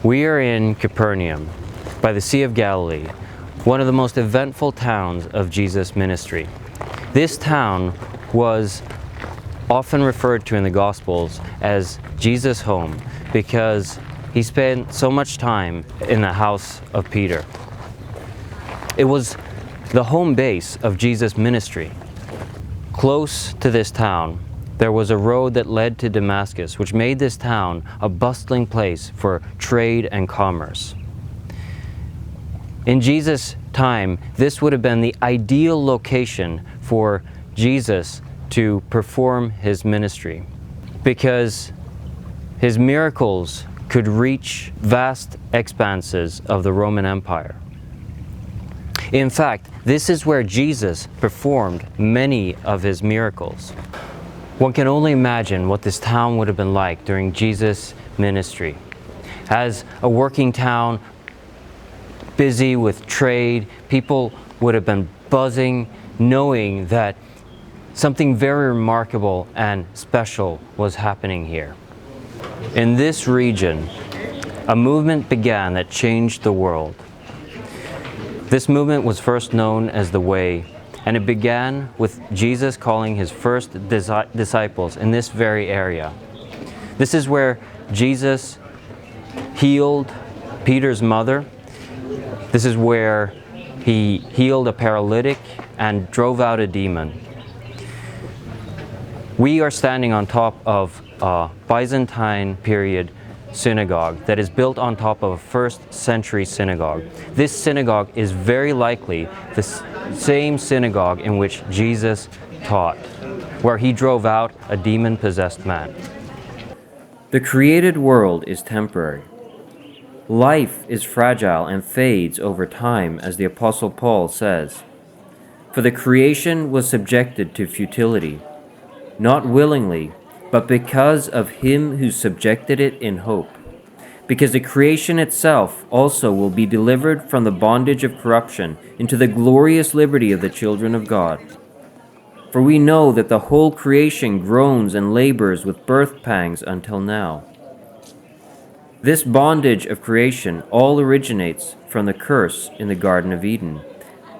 We are in Capernaum, by the Sea of Galilee, one of the most eventful towns of Jesus' ministry. This town was often referred to in the Gospels as Jesus' home because he spent so much time in the house of Peter. It was the home base of Jesus' ministry. Close to this town, there was a road that led to Damascus, which made this town a bustling place for trade and commerce. In Jesus' time, this would have been the ideal location for Jesus to perform his ministry, because his miracles could reach vast expanses of the Roman Empire. In fact, this is where Jesus performed many of his miracles. One can only imagine what this town would have been like during Jesus' ministry. As a working town, busy with trade, people would have been buzzing, knowing that something very remarkable and special was happening here. In this region, a movement began that changed the world. This movement was first known as the Way, and it began with Jesus calling his first disciples in this very area. This is where Jesus healed Peter's mother. This is where he healed a paralytic and drove out a demon. We are standing on top of a Byzantine period synagogue that is built on top of a first century synagogue. This synagogue is very likely the same synagogue in which Jesus taught, where he drove out a demon-possessed man. The created world is temporary. Life is fragile and fades over time, as the Apostle Paul says. For the creation was subjected to futility, not willingly, but because of him who subjected it in hope. Because the creation itself also will be delivered from the bondage of corruption into the glorious liberty of the children of God. For we know that the whole creation groans and labors with birth pangs until now. This bondage of creation all originates from the curse in the Garden of Eden,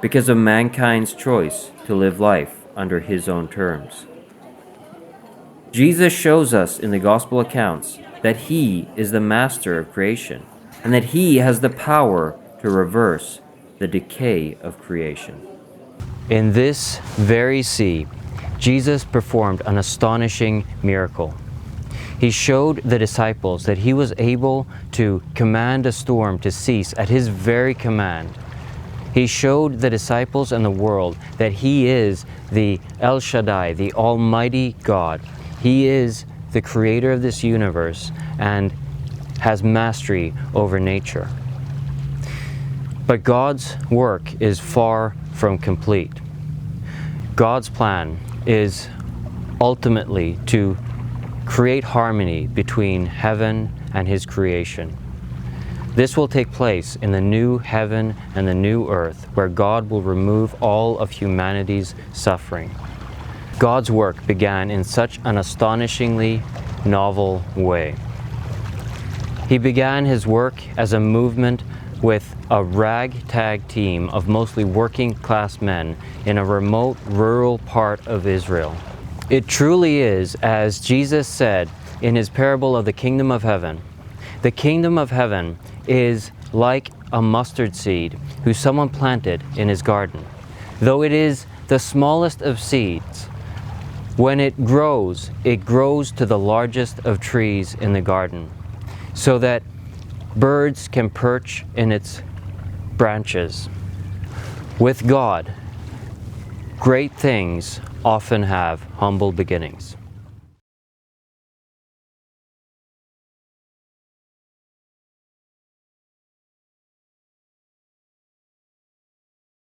because of mankind's choice to live life under his own terms. Jesus shows us in the gospel accounts that he is the master of creation, and that he has the power to reverse the decay of creation. In this very sea, Jesus performed an astonishing miracle. He showed the disciples that he was able to command a storm to cease at his very command. He showed the disciples and the world that he is the El Shaddai, the Almighty God. He is the creator of this universe and has mastery over nature. But God's work is far from complete. God's plan is ultimately to create harmony between heaven and his creation. This will take place in the new heaven and the new earth, where God will remove all of humanity's suffering. God's work began in such an astonishingly novel way. He began his work as a movement with a ragtag team of mostly working-class men in a remote rural part of Israel. It truly is, as Jesus said in his parable of the kingdom of heaven. The kingdom of heaven is like a mustard seed who someone planted in his garden. Though it is the smallest of seeds, when it grows to the largest of trees in the garden, so that birds can perch in its branches. With God, great things often have humble beginnings.